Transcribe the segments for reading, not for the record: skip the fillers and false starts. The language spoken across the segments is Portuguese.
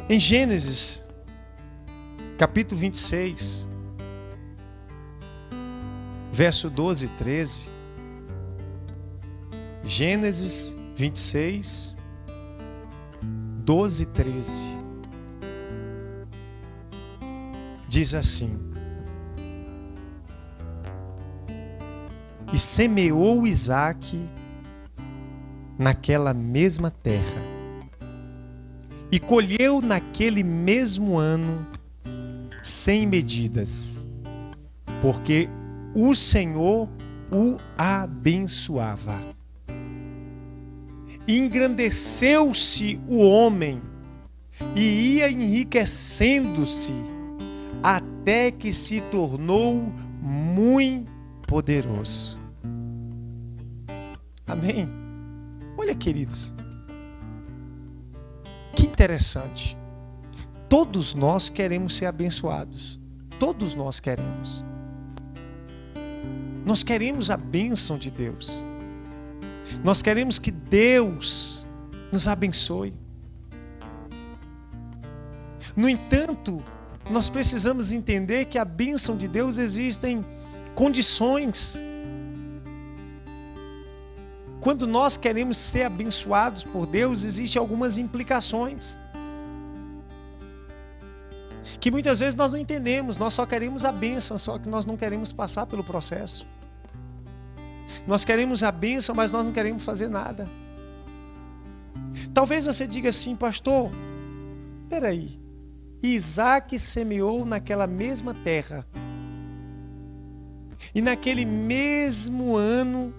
Em Gênesis, capítulo 26, verso 12 e 13. Gênesis 26, 12 e 13. Diz assim: E semeou Isaque naquela mesma terra, e colheu naquele mesmo ano 100 medidas, porque o Senhor o abençoava. Engrandeceu-se o homem e ia enriquecendo-se, até que se tornou muito poderoso. Amém? Olha, queridos, que interessante. Todos nós queremos ser abençoados. Todos nós queremos. Nós queremos a bênção de Deus. Nós queremos que Deus nos abençoe. No entanto, nós precisamos entender que a bênção de Deus existem condições. Quando nós queremos ser abençoados por Deus, existem algumas implicações que muitas vezes nós não entendemos. Nós só queremos a bênção, só que nós não queremos passar pelo processo. Nós queremos a bênção, mas nós não queremos fazer nada. Talvez você diga assim: pastor, peraí, Isaque semeou naquela mesma terra, e naquele mesmo ano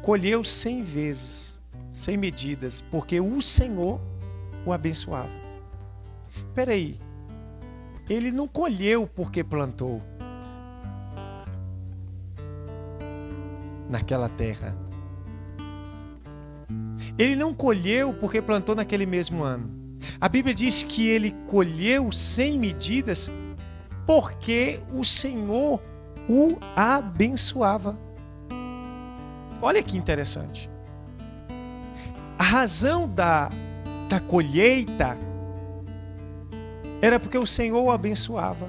colheu 100 vezes, 100 medidas, porque o Senhor o abençoava. Peraí, ele não colheu porque plantou naquela terra. Ele não colheu porque plantou naquele mesmo ano. A Bíblia diz que ele colheu 100 medidas porque o Senhor o abençoava. Olha que interessante. A razão da colheita era porque o Senhor o abençoava.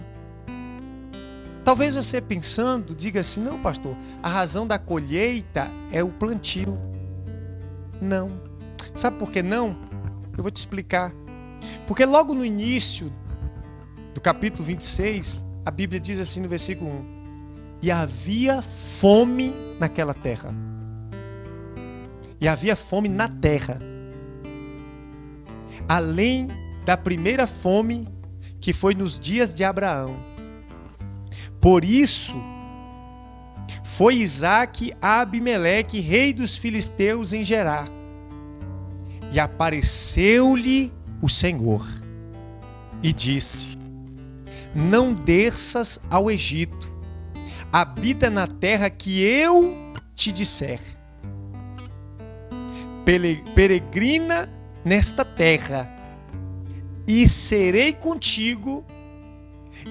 Talvez você pensando, diga assim: não, pastor, a razão da colheita é o plantio. Não. Sabe por que não? Eu vou te explicar. Porque logo no início do capítulo 26, a Bíblia diz assim no versículo 1: E havia fome naquela terra. E havia fome na terra, além da primeira fome que foi nos dias de Abraão. Por isso, foi Isaque a Abimeleque, rei dos filisteus, em Gerar. E apareceu-lhe o Senhor e disse: Não desças ao Egito, habita na terra que eu te disser. Peregrina nesta terra, e serei contigo,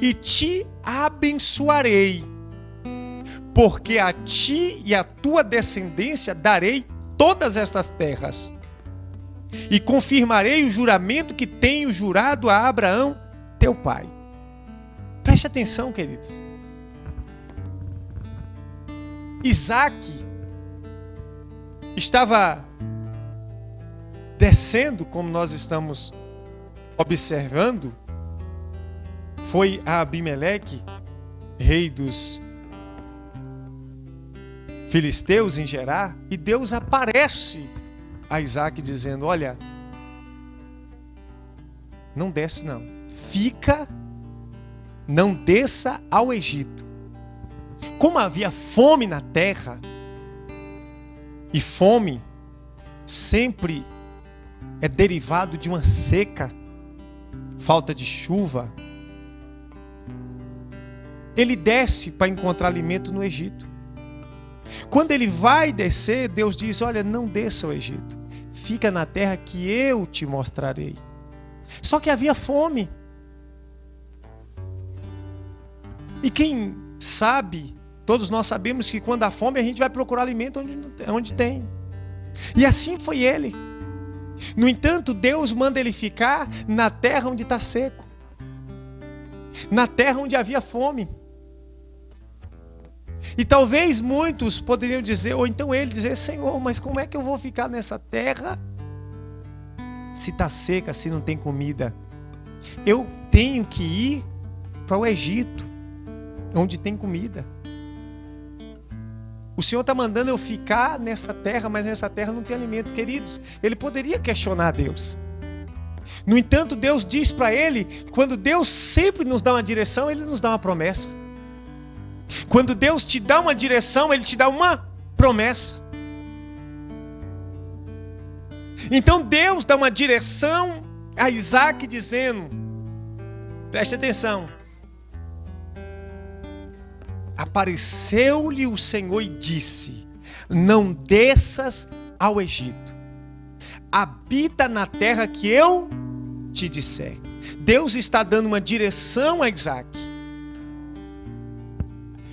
e te abençoarei, porque a ti e à tua descendência darei todas estas terras, e confirmarei o juramento que tenho jurado a Abraão, teu pai. Preste atenção, queridos. Isaque estava descendo, como nós estamos observando, foi a Abimeleque, rei dos filisteus, em Gerar, e Deus aparece a Isaque dizendo: olha, não desce não, fica, não desça ao Egito. Como havia fome na terra, e fome sempre é derivado de uma seca, falta de chuva, ele desce para encontrar alimento no Egito. Quando ele vai descer, Deus diz: olha, não desça ao Egito, fica na terra que eu te mostrarei. Só que havia fome. E quem sabe, todos nós sabemos que quando há fome a gente vai procurar alimento onde tem. E assim foi ele. No entanto, Deus manda ele ficar na terra onde está seco, na terra onde havia fome. E talvez muitos poderiam dizer, ou então ele dizer: Senhor, mas como é que eu vou ficar nessa terra se está seca, se não tem comida? Eu tenho que ir para o Egito, onde tem comida. O Senhor está mandando eu ficar nessa terra, mas nessa terra não tem alimento. Queridos, ele poderia questionar Deus. No entanto, Deus diz para ele, quando Deus sempre nos dá uma direção, ele nos dá uma promessa. Quando Deus te dá uma direção, ele te dá uma promessa. Então Deus dá uma direção a Isaac dizendo, preste atenção: apareceu-lhe o Senhor e disse: não desças ao Egito, habita na terra que eu te disser. Deus está dando uma direção a Isaac: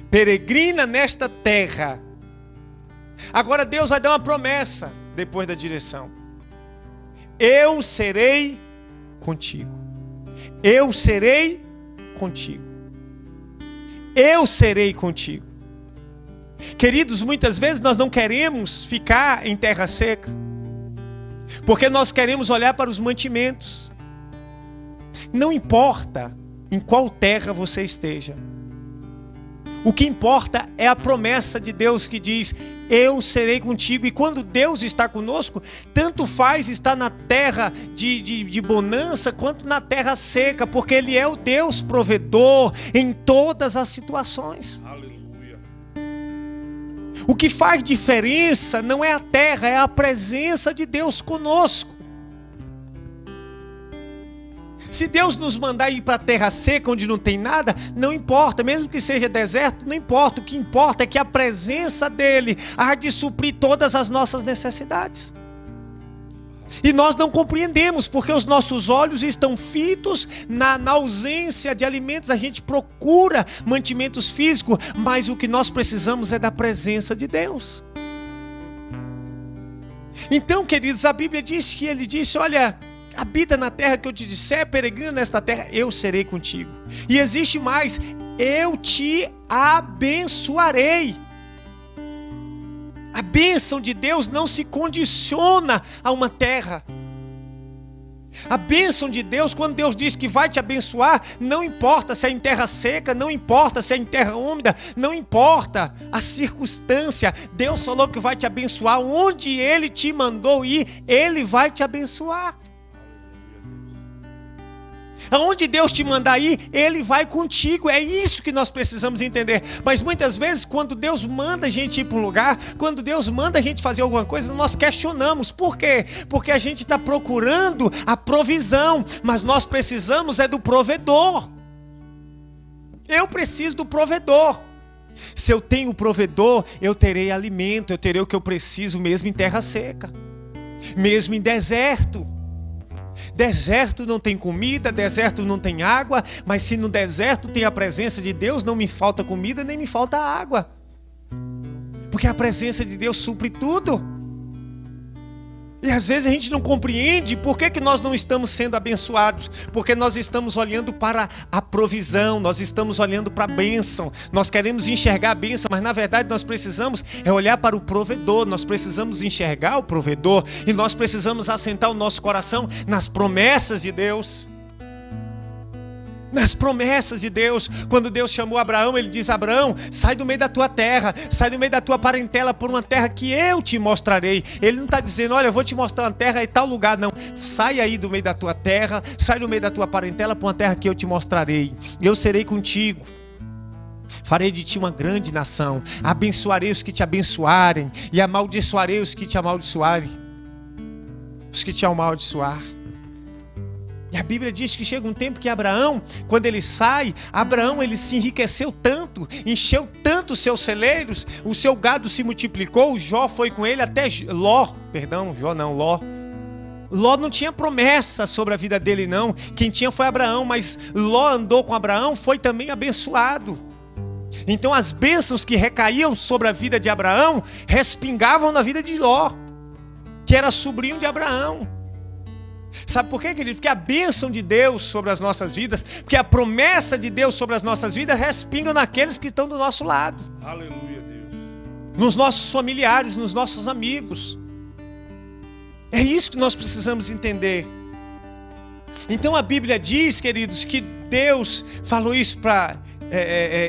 peregrina nesta terra. Agora Deus vai dar uma promessa depois da direção: eu serei contigo. Eu serei contigo. Eu serei contigo. Queridos, muitas vezes nós não queremos ficar em terra seca, porque nós queremos olhar para os mantimentos. Não importa em qual terra você esteja, o que importa é a promessa de Deus que diz: eu serei contigo. E quando Deus está conosco, tanto faz estar na terra de bonança quanto na terra seca, porque Ele é o Deus provedor em todas as situações. Aleluia. O que faz diferença não é a terra, é a presença de Deus conosco. Se Deus nos mandar ir para a terra seca, onde não tem nada, não importa, mesmo que seja deserto, não importa. O que importa é que a presença dEle há de suprir todas as nossas necessidades. E nós não compreendemos, porque os nossos olhos estão fitos na ausência de alimentos. A gente procura mantimentos físicos, mas o que nós precisamos é da presença de Deus. Então, queridos, a Bíblia diz que Ele disse: olha, habita na terra que eu te disser, peregrina nesta terra, eu serei contigo. E existe mais: eu te abençoarei. A bênção de Deus não se condiciona a uma terra. A bênção de Deus, quando Deus diz que vai te abençoar, não importa se é em terra seca, não importa se é em terra úmida, não importa a circunstância. Deus falou que vai te abençoar. Onde Ele te mandou ir, Ele vai te abençoar. Aonde Deus te mandar ir, Ele vai contigo. É isso que nós precisamos entender. Mas muitas vezes, quando Deus manda a gente ir para um lugar, quando Deus manda a gente fazer alguma coisa, nós questionamos. Por quê? Porque a gente está procurando a provisão, mas nós precisamos é do provedor. Eu preciso do provedor. Se eu tenho o provedor, eu terei alimento, eu terei o que eu preciso, mesmo em terra seca, mesmo em deserto. Deserto não tem comida, deserto não tem água, mas se no deserto tem a presença de Deus, não me falta comida nem me falta água, porque a presença de Deus supre tudo. E às vezes a gente não compreende por que nós não estamos sendo abençoados, porque nós estamos olhando para a provisão, nós estamos olhando para a bênção, nós queremos enxergar a bênção, mas na verdade nós precisamos olhar para o provedor, nós precisamos enxergar o provedor, e nós precisamos assentar o nosso coração nas promessas de Deus. Nas promessas de Deus. Quando Deus chamou Abraão, Ele diz: Abraão, sai do meio da tua terra, sai do meio da tua parentela por uma terra que eu te mostrarei. Ele não está dizendo: olha, eu vou te mostrar uma terra em tal lugar, não. Sai aí do meio da tua terra, sai do meio da tua parentela por uma terra que eu te mostrarei. Eu serei contigo, farei de ti uma grande nação, abençoarei os que te abençoarem e amaldiçoarei os que te amaldiçoarem, os que te amaldiçoar. E a Bíblia diz que chega um tempo que Abraão, quando ele sai, Abraão ele se enriqueceu tanto, encheu tanto os seus celeiros, o seu gado se multiplicou, Jó foi com ele até Ló. Ló não tinha promessa sobre a vida dele não, quem tinha foi Abraão, mas Ló andou com Abraão, foi também abençoado. Então as bênçãos que recaíam sobre a vida de Abraão, respingavam na vida de Ló, que era sobrinho de Abraão. Sabe por quê, querido? Porque a bênção de Deus sobre as nossas vidas, porque a promessa de Deus sobre as nossas vidas respinga naqueles que estão do nosso lado. Aleluia, Deus. Nos nossos familiares, nos nossos amigos. É isso que nós precisamos entender. Então a Bíblia diz, queridos, que Deus falou isso para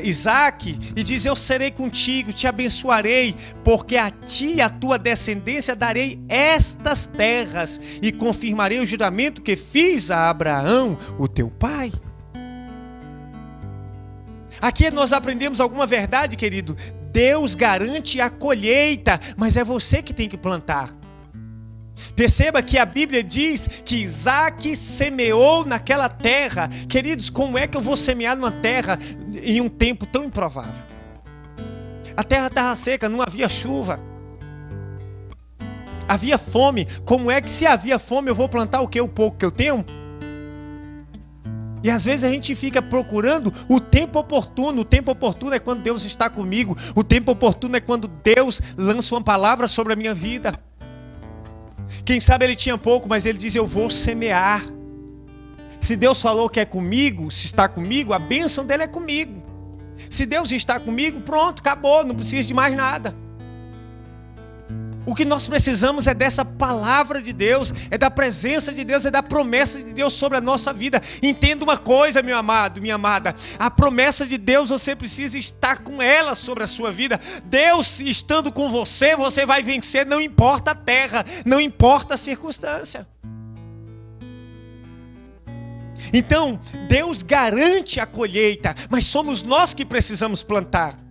Isaac e diz: eu serei contigo, te abençoarei, porque a ti e a tua descendência darei estas terras e confirmarei o juramento que fiz a Abraão, o teu pai. Aqui nós aprendemos alguma verdade, querido. Deus garante a colheita, mas é você que tem que plantar. Perceba que a Bíblia diz que Isaac semeou naquela terra. Queridos, como é que eu vou semear numa terra em um tempo tão improvável? A terra estava seca, não havia chuva. Havia fome. Como é que se havia fome eu vou plantar o quê? O pouco que eu tenho? E às vezes a gente fica procurando o tempo oportuno. O tempo oportuno é quando Deus está comigo. O tempo oportuno é quando Deus lança uma palavra sobre a minha vida. Quem sabe ele tinha pouco, mas ele diz: eu vou semear. Se Deus falou que é comigo, se está comigo, a bênção dele é comigo. Se Deus está comigo, pronto, acabou, não preciso de mais nada. O que nós precisamos é dessa palavra de Deus, é da presença de Deus, é da promessa de Deus sobre a nossa vida. Entenda uma coisa, meu amado, minha amada: a promessa de Deus, você precisa estar com ela sobre a sua vida. Deus estando com você, você vai vencer, não importa a terra, não importa a circunstância. Então, Deus garante a colheita, mas somos nós que precisamos plantar.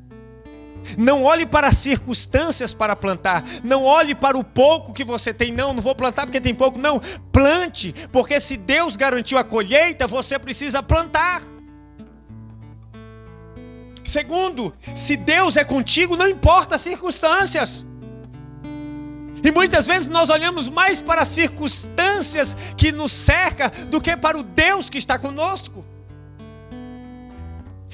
Não olhe para as circunstâncias para plantar. Não olhe para o pouco que você tem. Não vou plantar porque tem pouco. Não, plante, porque se Deus garantiu a colheita, você precisa plantar. Segundo, se Deus é contigo, não importa as circunstâncias. E muitas vezes nós olhamos mais para as circunstâncias que nos cercam do que para o Deus que está conosco.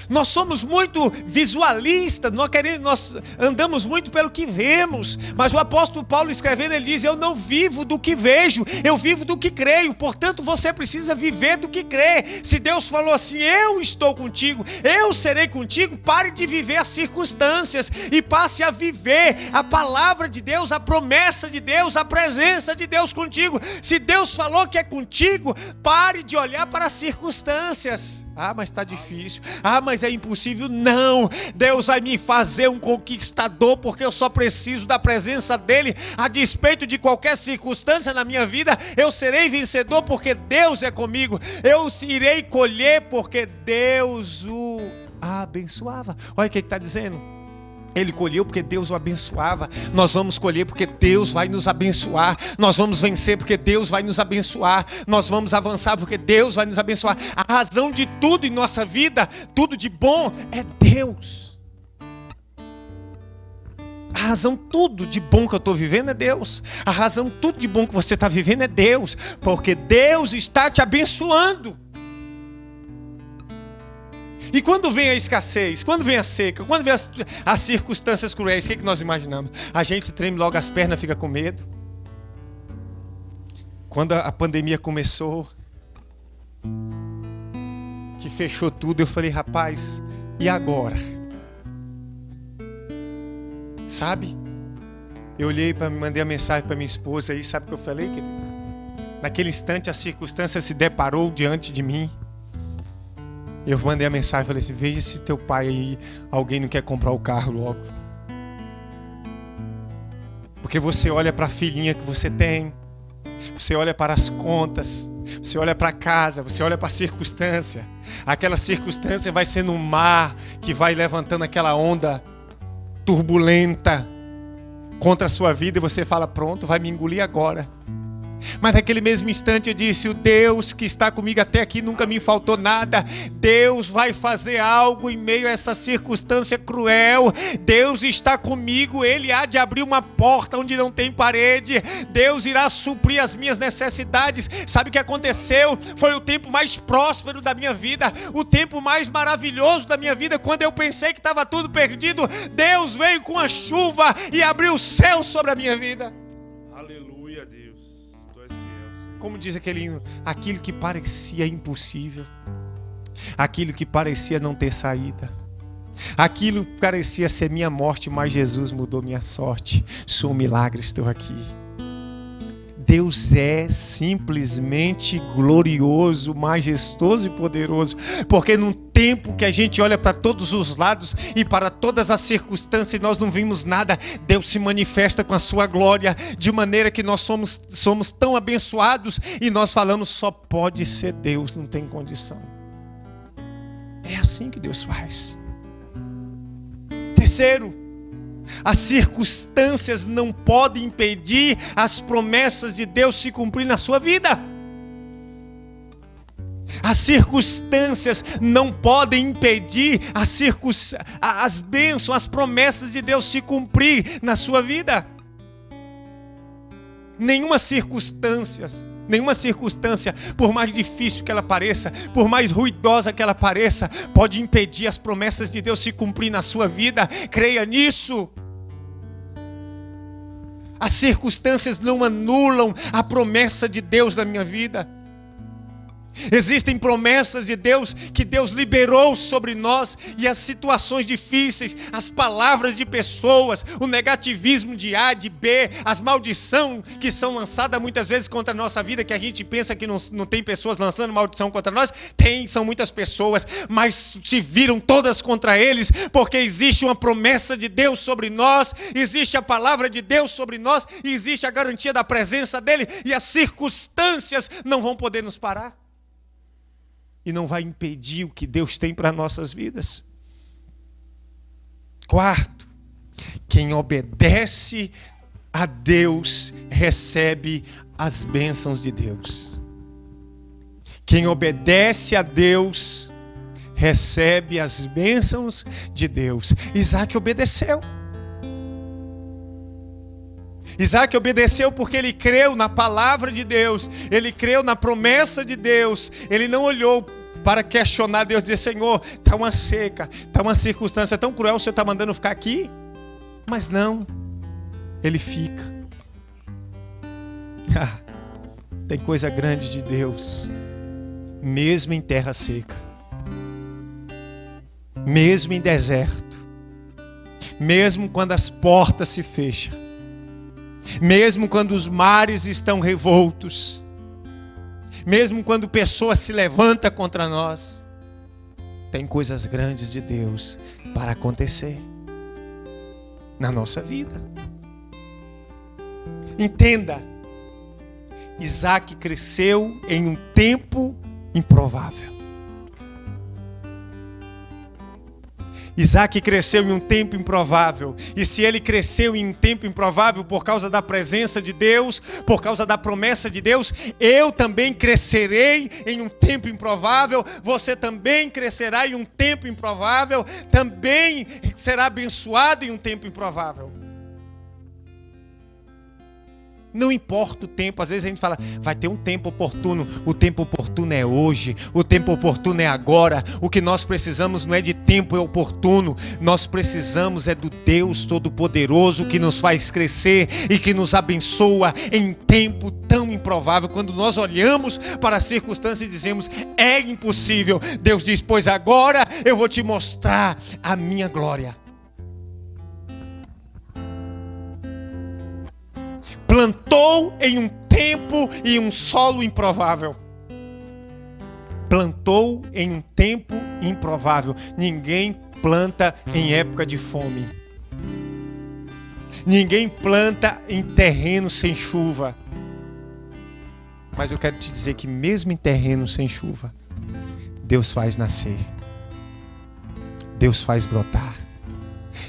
Nós somos muito visualistas, nós andamos muito pelo que vemos. Mas o apóstolo Paulo escrevendo, ele diz: eu não vivo do que vejo, eu vivo do que creio. Portanto, você precisa viver do que crê. Se Deus falou assim: eu estou contigo, eu serei contigo, pare de viver as circunstâncias e passe a viver a palavra de Deus, a promessa de Deus, a presença de Deus contigo. Se Deus falou que é contigo, pare de olhar para as circunstâncias. Ah, mas está difícil. Ah, mas é impossível. Não, Deus vai me fazer um conquistador, porque eu só preciso da presença dele. A despeito de qualquer circunstância na minha vida, eu serei vencedor, porque Deus é comigo. Eu irei colher, porque Deus o abençoava. Olha o que está dizendo. Ele colheu porque Deus o abençoava. Nós vamos colher porque Deus vai nos abençoar. Nós vamos vencer porque Deus vai nos abençoar. Nós vamos avançar porque Deus vai nos abençoar. A razão de tudo em nossa vida, tudo de bom, é Deus. A razão tudo de bom que eu estou vivendo é Deus. A razão tudo de bom que você está vivendo é Deus. Porque Deus está te abençoando. E quando vem a escassez, quando vem a seca, quando vem as circunstâncias cruéis, o que nós imaginamos? A gente treme logo as pernas, fica com medo. Quando a pandemia começou, que fechou tudo, eu falei: rapaz, e agora? Sabe? Eu olhei, mandei a mensagem para minha esposa aí, sabe o que eu falei, queridos? Naquele instante a circunstância se deparou diante de mim. Eu mandei a mensagem e falei assim: veja se teu pai aí, alguém não quer comprar o carro logo. Porque você olha para a filhinha que você tem, você olha para as contas, você olha para a casa, você olha para a circunstância. Aquela circunstância vai sendo um mar que vai levantando aquela onda turbulenta contra a sua vida e você fala: pronto, vai me engolir agora. Mas naquele mesmo instante eu disse: o Deus que está comigo até aqui nunca me faltou nada. Deus vai fazer algo em meio a essa circunstância cruel. Deus está comigo, Ele há de abrir uma porta onde não tem parede. Deus irá suprir as minhas necessidades. Sabe o que aconteceu? Foi o tempo mais próspero da minha vida, o tempo mais maravilhoso da minha vida. Quando eu pensei que estava tudo perdido, Deus veio com a chuva e abriu o céu sobre a minha vida. Aleluia, Deus. Tu és fiel, Senhor. Como diz aquele hino, aquilo que parecia impossível, aquilo que parecia não ter saída, aquilo que parecia ser minha morte, mas Jesus mudou minha sorte. Sou um milagre, estou aqui. Deus é simplesmente glorioso, majestoso e poderoso, porque num tempo que a gente olha para todos os lados e para todas as circunstâncias e nós não vimos nada, Deus se manifesta com a sua glória, de maneira que nós somos tão abençoados e nós falamos, só pode ser Deus, não tem condição. É assim que Deus faz. Terceiro, as circunstâncias não podem impedir as promessas de Deus se cumprir na sua vida. As circunstâncias não podem impedir as bênçãos, as promessas de Deus se cumprir na sua vida. Nenhuma circunstância, por mais difícil que ela pareça, por mais ruidosa que ela pareça, pode impedir as promessas de Deus se cumprir na sua vida. Creia nisso. As circunstâncias não anulam a promessa de Deus na minha vida. Existem promessas de Deus que Deus liberou sobre nós, e as situações difíceis, as palavras de pessoas, o negativismo de A, de B, as maldições que são lançadas muitas vezes contra a nossa vida, que a gente pensa que não tem pessoas lançando maldição contra nós. Tem, são muitas pessoas, mas se viram todas contra eles, porque existe uma promessa de Deus sobre nós, existe a palavra de Deus sobre nós, e existe a garantia da presença dele, e as circunstâncias não vão poder nos parar. E não vai impedir o que Deus tem para nossas vidas. Quarto, quem obedece a Deus recebe as bênçãos de Deus. Quem obedece a Deus recebe as bênçãos de Deus. Isaac obedeceu. Isaac obedeceu porque ele creu na palavra de Deus, ele creu na promessa de Deus, ele não olhou para questionar Deus, dizer, Senhor, está uma seca, está uma circunstância tão cruel, o Senhor está mandando ficar aqui? Mas não, ele fica. Tem coisa grande de Deus, mesmo em terra seca, mesmo em deserto, mesmo quando as portas se fecham, mesmo quando os mares estão revoltos, mesmo quando pessoas se levantam contra nós, tem coisas grandes de Deus para acontecer na nossa vida. Entenda, Isaac cresceu em um tempo improvável. Isaac cresceu em um tempo improvável. E se ele cresceu em um tempo improvável por causa da presença de Deus, por causa da promessa de Deus, eu também crescerei em um tempo improvável. Você também crescerá em um tempo improvável. Também será abençoado em um tempo improvável. Não importa o tempo, às vezes a gente fala, vai ter um tempo oportuno. O tempo oportuno é hoje, o tempo oportuno é agora. O que nós precisamos não é de tempo oportuno, nós precisamos é do Deus Todo-Poderoso que nos faz crescer e que nos abençoa em tempo tão improvável. Quando nós olhamos para as circunstâncias e dizemos, é impossível, Deus diz, pois agora eu vou te mostrar a minha glória. Plantou em um tempo e um solo improvável. Plantou em um tempo improvável. Ninguém planta em época de fome. Ninguém planta em terreno sem chuva. Mas eu quero te dizer que mesmo em terreno sem chuva, Deus faz nascer. Deus faz brotar.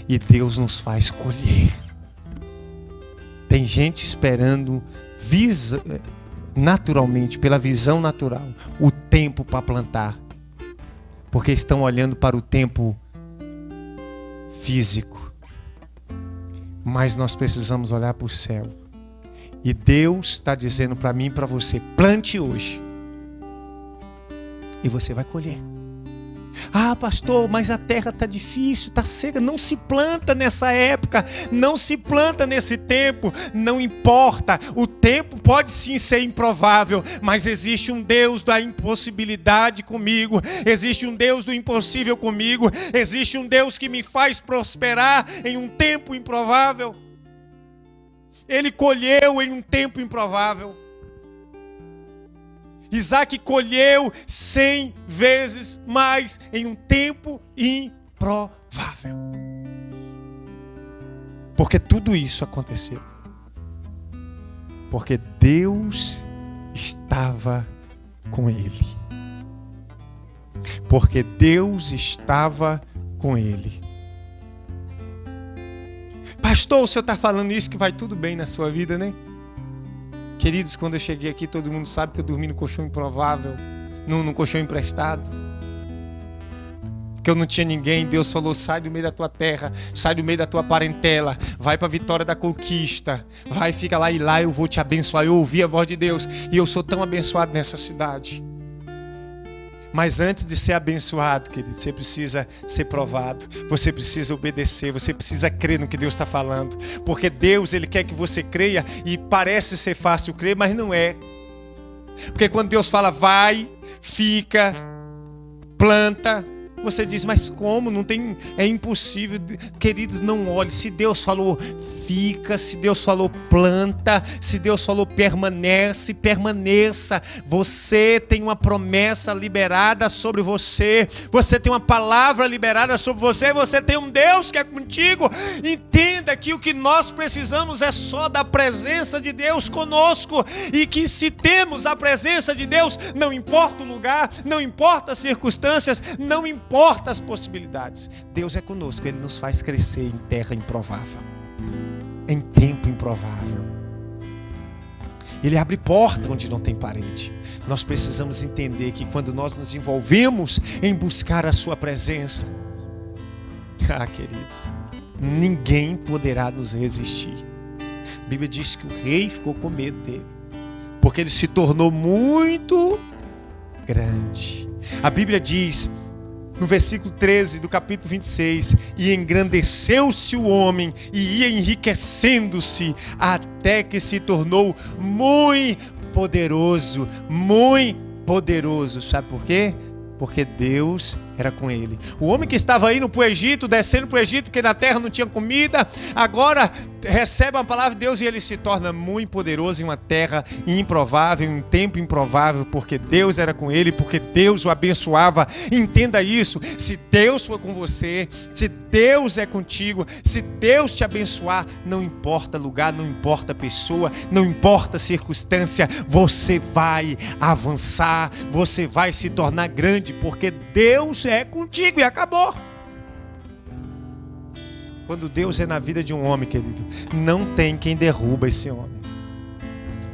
E Deus nos faz colher. Tem gente esperando naturalmente, pela visão natural, o tempo para plantar. Porque estão olhando para o tempo físico. Mas nós precisamos olhar para o céu. E Deus está dizendo para mim e para você, plante hoje. E você vai colher. Ah, pastor, mas a terra está difícil, está seca. Não se planta nessa época, não se planta nesse tempo. Não importa, o tempo pode sim ser improvável, mas existe um Deus da impossibilidade comigo. Existe um Deus do impossível comigo. Existe um Deus que me faz prosperar em um tempo improvável. Ele colheu em um tempo improvável. Isaac colheu 100 vezes mais em um tempo improvável. Porque tudo isso aconteceu. Porque Deus estava com ele. Porque Deus estava com ele. Pastor, o senhor está falando isso que vai tudo bem na sua vida, né? Queridos, quando eu cheguei aqui, todo mundo sabe que eu dormi no colchão improvável, num colchão emprestado. Porque eu não tinha ninguém. Deus falou: sai do meio da tua terra, sai do meio da tua parentela, vai para a Vitória da Conquista, vai, fica lá, e lá eu vou te abençoar. Eu ouvi a voz de Deus e eu sou tão abençoado nessa cidade. Mas antes de ser abençoado, querido, você precisa ser provado. Você precisa obedecer. Você precisa crer no que Deus está falando. Porque Deus, Ele quer que você creia. E parece ser fácil crer, mas não é. Porque quando Deus fala vai, fica, planta, você diz: mas como? Não tem, é impossível. Queridos, não olhe. Se Deus falou fica, se Deus falou planta, se Deus falou permanece, permaneça. Você tem uma promessa liberada sobre você. Você tem uma palavra liberada sobre você. Você tem um Deus que é contigo. Entenda que o que nós precisamos é só da presença de Deus conosco. E que se temos a presença de Deus, não importa o lugar, não importa as circunstâncias, não importa as possibilidades. Deus é conosco, Ele nos faz crescer em terra improvável, em tempo improvável. Ele abre porta onde não tem parede. Nós precisamos entender que quando nós nos envolvemos em buscar a sua presença, queridos, ninguém poderá nos resistir. A Bíblia diz que o rei ficou com medo dele, porque ele se tornou muito grande. A Bíblia diz no versículo 13 do capítulo 26, e engrandeceu-se o homem e ia enriquecendo-se até que se tornou muito poderoso, muito poderoso. Sabe por quê? Porque Deus era com ele. O homem que estava indo para o Egito, descendo para o Egito, porque na terra não tinha comida, agora recebe a palavra de Deus e ele se torna muito poderoso em uma terra improvável, em um tempo improvável, porque Deus era com ele, porque Deus o abençoava. Entenda isso: se Deus for com você, se Deus é contigo, se Deus te abençoar, não importa lugar, não importa pessoa, não importa circunstância, você vai avançar, você vai se tornar grande, porque Deus é contigo e acabou. Quando Deus é na vida de um homem, querido, não tem quem derruba esse homem.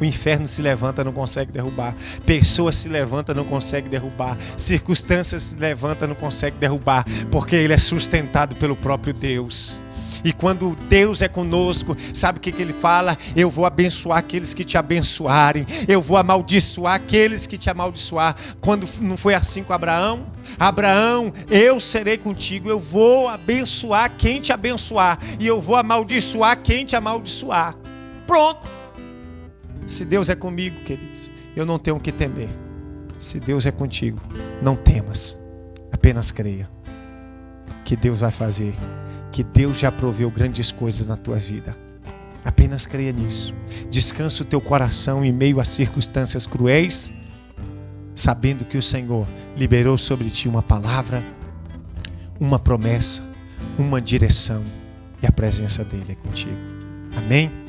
O inferno se levanta, não consegue derrubar. Pessoas se levantam, não consegue derrubar. Circunstâncias se levantam, não consegue derrubar, porque ele é sustentado pelo próprio Deus. E quando Deus é conosco, sabe o que ele fala? Eu vou abençoar aqueles que te abençoarem, eu vou amaldiçoar aqueles que te amaldiçoar. Quando não foi assim com Abraão? Abraão, eu serei contigo, eu vou abençoar quem te abençoar, e eu vou amaldiçoar quem te amaldiçoar. Pronto. Se Deus é comigo, queridos, eu não tenho o que temer. Se Deus é contigo, não temas, apenas creia que Deus vai fazer, que Deus já proveu grandes coisas na tua vida. Apenas creia nisso. Descansa o teu coração em meio a circunstâncias cruéis, sabendo que o Senhor liberou sobre ti uma palavra, uma promessa, uma direção, e a presença dele é contigo. Amém?